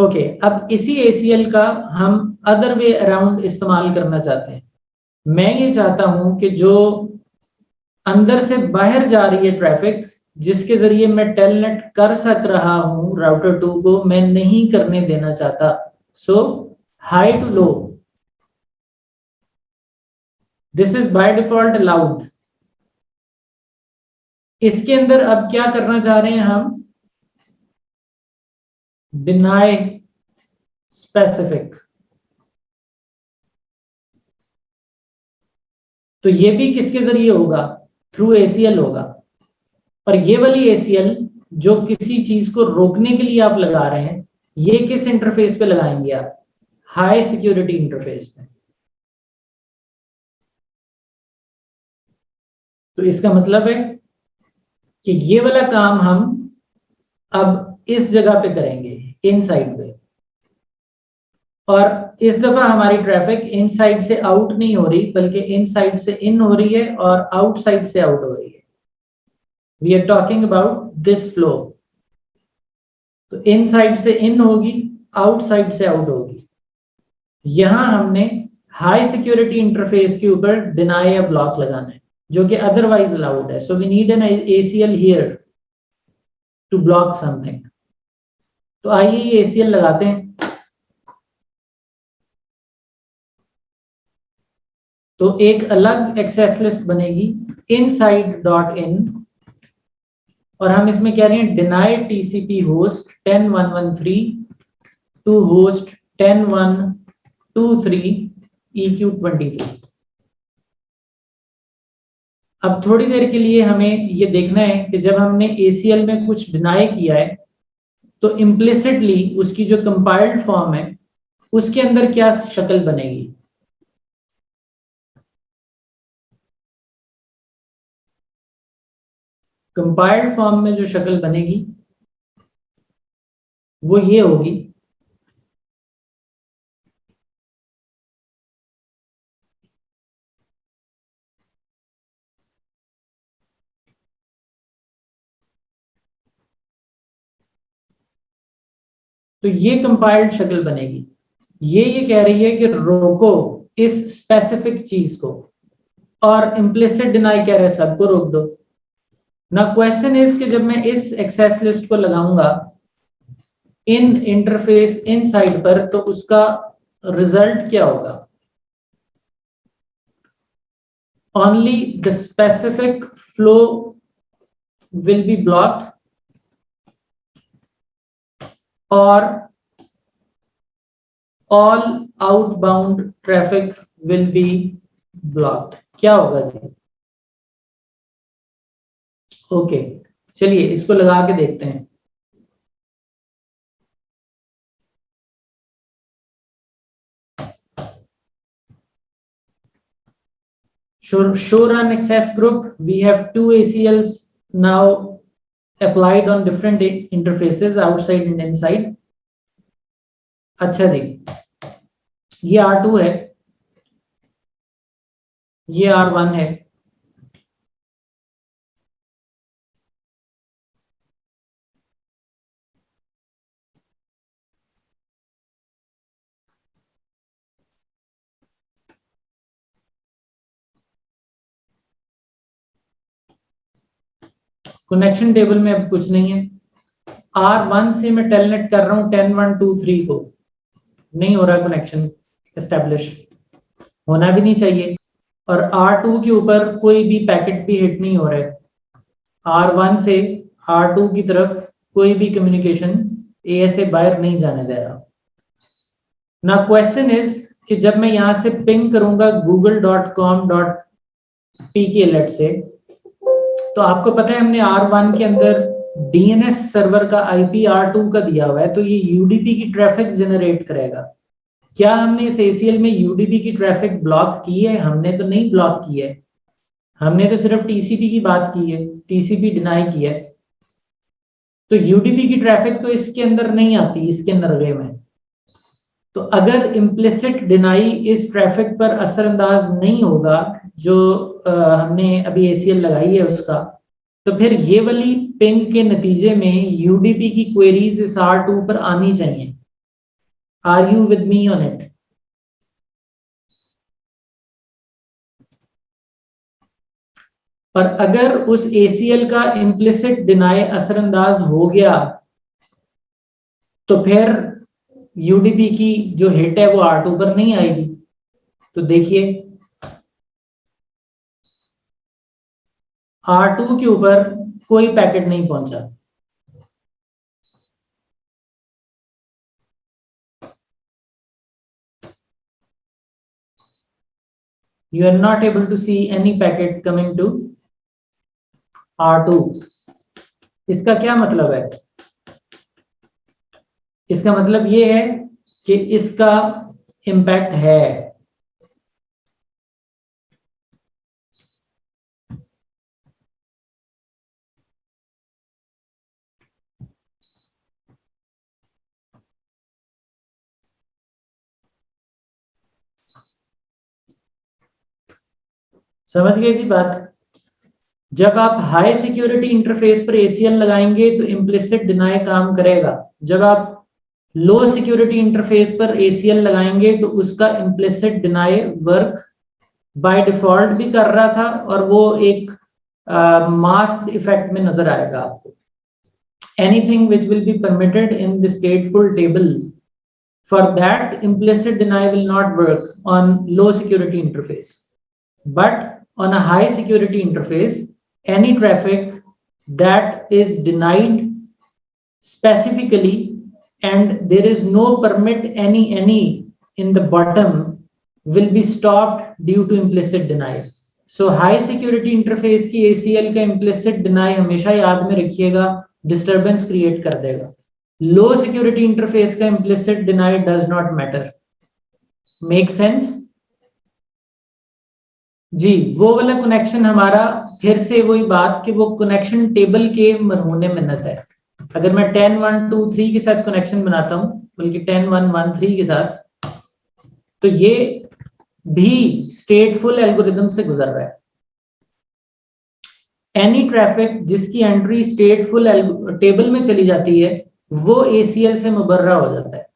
Okay, अब इसी ACL का हम अदर वे अराउंड इस्तेमाल करना चाहते हैं। मैं ये चाहता हूं कि जो अंदर से बाहर जा रही है ट्रैफिक, जिसके जरिए मैं टेलनेट कर सक रहा हूं राउटर 2 को, मैं नहीं करने देना चाहता। So high to low, this is by default allowed. इसके अंदर अब क्या करना चाह रहे हैं हम, डिनाई स्पेसिफिक। तो ये भी किसके जरिए होगा, थ्रू ACL होगा। और ये वाली ACL जो किसी चीज को रोकने के लिए आप लगा रहे हैं, ये किस इंटरफेस पे लगाएंगे आप, हाई सिक्योरिटी इंटरफेस पे। तो इसका मतलब है कि ये वाला काम हम अब इस जगह पे करेंगे, इनसाइड पे। और इस दफा हमारी ट्रैफिक इनसाइड से आउट नहीं हो रही, बल्कि इनसाइड से इन हो रही है और आउटसाइड से आउट हो रही है। We are talking about this flow. तो इनसाइड से इन होगी, आउटसाइड से आउट होगी। यहां हमने हाई सिक्योरिटी इंटरफेस के ऊपर डिनाई या ब्लॉक लगाना है, जो कि अदरवाइज अलाउड है। So we need an ACL here to block something. तो आइए ये ACL लगाते हैं। तो एक अलग एक्सेस लिस्ट बनेगी, inside.in, और हम इसमें कह रहे हैं deny TCP host 10113 to host 10123 EQ23। अब थोड़ी देर के लिए हमें ये देखना है कि जब हमने ACL में कुछ डिनाई किया है, तो इम्प्लिसिटली उसकी जो कंपाइल्ड फॉर्म है उसके अंदर क्या शक्ल बनेगी। कंपाइल्ड फॉर्म में जो शक्ल बनेगी वो ये होगी, तो ये कंपाइल्ड शक्ल बनेगी। ये कह रही है कि रोको इस स्पेसिफिक चीज को, और इम्प्लिसिट डिनाई कह रहा है सबको रोक दो। ना क्वेश्चन इज कि जब मैं इस एक्सेस लिस्ट को लगाऊंगा इन इंटरफेस इन साइड पर, तो उसका रिजल्ट क्या होगा। Only the specific flow will be blocked, और all outbound traffic will be blocked. क्या होगा जी। ओके, चलिए इसको लगा के देखते हैं। Show run access group. We have two ACLs now applied on different interfaces outside and inside. अच्छा जी, ये R2 है, ये R1 है। कनेक्शन टेबल में अब कुछ नहीं है। R1 से मैं टेलनेट कर रहा हूं 10123 को, नहीं हो रहा कनेक्शन एस्टेब्लिश, होना भी नहीं चाहिए। और R2 के ऊपर कोई भी पैकेट भी हिट नहीं हो रहा है। R1 से R2 की तरफ कोई भी कम्युनिकेशन ASA बाहर नहीं जाने दे रहा। ना क्वेश्चन इज कि जब मैं यहां से पिंग करूंगा google.com.pk से, तो आपको पता है हमने R1 के अंदर DNS सर्वर का IP R2 का दिया हुआ है, तो ये UDP की ट्रैफिक जनरेट करेगा। क्या हमने इस ACL में UDP की ट्रैफिक ब्लॉक की है? हमने तो नहीं ब्लॉक की है, हमने तो सिर्फ TCP की बात की है, TCP डिनाई किया है। तो UDP की ट्रैफिक तो इसके अंदर नहीं आती, इसके नरवे में। तो अगर इम्प्लिसिट डिनाई इस ट्रैफिक पर असरअंदाज नहीं होगा जो हमने अभी ACL लगाई है उसका, तो फिर ये वाली पिंग के नतीजे में UDP की क्वेरीज इस R2 पर आनी चाहिए। Are you with me on it? और अगर उस ACL का इम्प्लिसिट डिनाई असरअंदाज हो गया तो फिर यूडीपी की जो हिट है वो R2 पर नहीं आएगी। तो देखिए R2 के ऊपर कोई पैकेट नहीं पहुंचा। You are not able to see any packet coming to R2। इसका क्या मतलब है? इसका मतलब ये है कि इसका इम्पैक्ट है। समझ गए जी बात? जब आप हाई सिक्योरिटी इंटरफेस पर ACL लगाएंगे तो इम्प्लिसिट डिनाई काम करेगा। जब आप लो सिक्योरिटी इंटरफेस पर ACL लगाएंगे तो उसका implicit deny work by default भी कर रहा था और वो एक मास्क्ड इफेक्ट में नजर आएगा आपको। Anything which will be permitted in the stateful table, for that implicit deny will not work on low security interface, but on a high security interface any traffic that is denied specifically and there is no permit any in the bottom will be stopped due to implicit denial. So high security interface की ACL का implicit deny हमेशा याद में रखिएगा, disturbance create कर देगा। low security interface का implicit deny does not matter। make sense? जी, वो वाला कनेक्शन हमारा फिर से वही बात कि वो कनेक्शन टेबल के मरहूने मिन्नत है। अगर मैं 10 1 2 3 के साथ कनेक्शन बनाता हूं, बल्कि 10 1 1 3 के साथ, तो ये भी स्टेटफुल एल्गोरिदम से गुजर रहा है। एनी ट्रैफिक जिसकी एंट्री स्टेटफुल टेबल में चली जाती है वो ACL से मुबर्रा हो जाता है।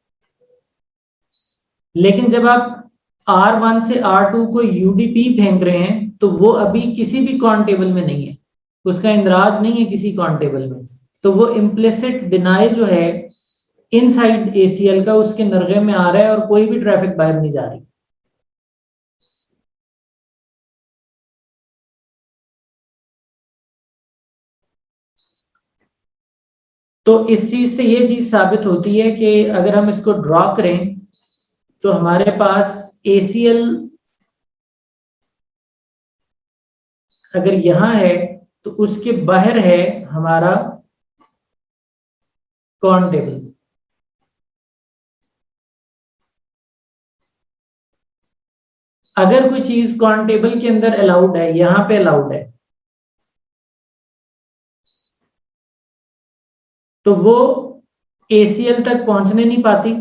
लेकिन जब आप R1 से R2 को UDP फेंक रहे हैं तो वो अभी किसी भी कॉन टेबल में नहीं है, उसका इंदराज नहीं है किसी कॉन टेबल में, तो वो इम्प्लिसिट डिनाई जो है इनसाइड ACL का उसके नरगे में आ रहा है और कोई भी ट्रैफिक बाहर नहीं जा रही। तो इस चीज से ये चीज साबित होती है कि अगर हम इसको ड्रॉ करें तो हमारे पास ACL अगर यहां है तो उसके बाहर है हमारा कॉन टेबल। अगर कोई चीज कॉन टेबल के अंदर अलाउड है, यहां पे अलाउड है, तो वो ACL तक पहुंचने नहीं पाती।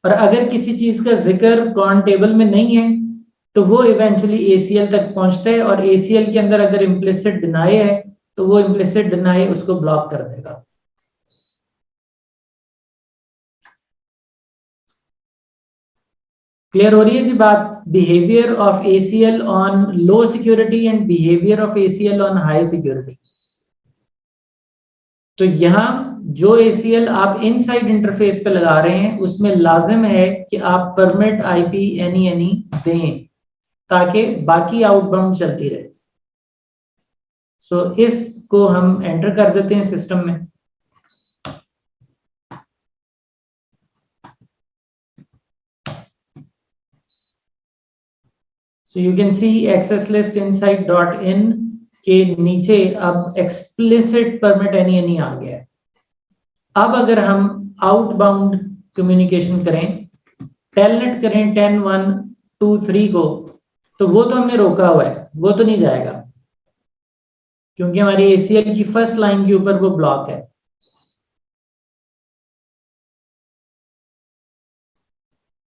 और अगर किसी चीज का जिक्र कॉन टेबल में नहीं है तो वो इवेंचुअली ACL तक पहुंचता है और ACL के अंदर अगर इम्प्लिसिट डिनाई है तो वो इम्प्लिसिट डिनाई उसको ब्लॉक कर देगा। क्लियर हो रही है जी बात? Behaviour of ACL on low security and behaviour of ACL on high security. तो यहां जो ACL आप इनसाइड इंटरफेस पे लगा रहे हैं उसमें लाजिम है कि आप परमिट IP any दें ताकि बाकी आउटबाउंड चलती रहे। सो इसको हम एंटर कर देते हैं सिस्टम में। So you can see access list inside dot in के नीचे अब एक्सप्लिसिट परमिट एनी आ गया है। अब अगर हम आउटबाउंड कम्युनिकेशन करें, टेलनेट करें 10 1 2 3 को, तो वो तो हमने रोका हुआ है, वो तो नहीं जाएगा क्योंकि हमारी ACL की फर्स्ट लाइन के ऊपर वो ब्लॉक है।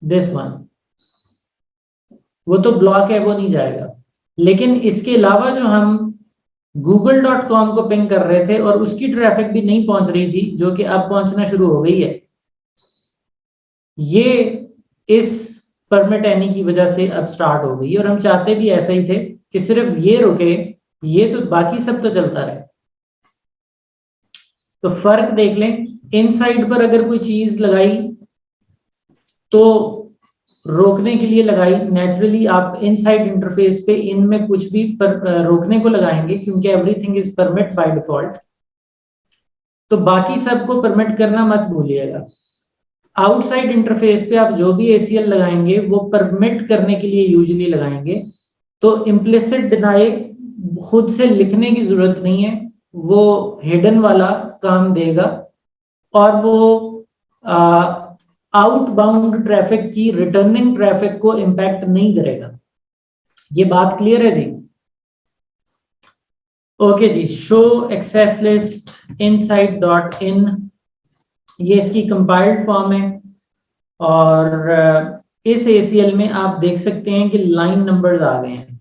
दिस वन वो तो ब्लॉक है, वो नहीं जाएगा। लेकिन इसके अलावा जो हम google.com को पिंग कर रहे थे और उसकी ट्रैफिक भी नहीं पहुंच रही थी, जो कि अब पहुंचना शुरू हो गई है। ये इस परमिट एनी की वजह से अब स्टार्ट हो गई और हम चाहते भी ऐसा ही थे कि सिर्फ ये रुके, ये तो बाकी सब तो चलता रहे। तो फर्क देख लें, इन साइड पर अगर कोई चीज लगाई तो रोकने के लिए लगाई, नेचुरली आप इनसाइड इंटरफेस पे इनमें कुछ भी रोकने को लगाएंगे क्योंकि everything is permit by default. तो बाकी सबको परमिट करना मत भूलिएगा। आउटसाइड इंटरफेस पे आप जो भी ACL लगाएंगे वो परमिट करने के लिए यूजुअली लगाएंगे। तो इम्प्लिसिट डिनाई खुद से लिखने की जरूरत नहीं है, वो हिडन वाला काम देगा और वो आउटबाउंड ट्रैफिक की रिटर्निंग ट्रैफिक को इंपैक्ट नहीं करेगा। ये बात क्लियर है जी? ओके जी, show access list inside dot in, ये इसकी कंपाइल्ड फॉर्म है और इस ACL में आप देख सकते हैं कि लाइन नंबर्स आ गए हैं।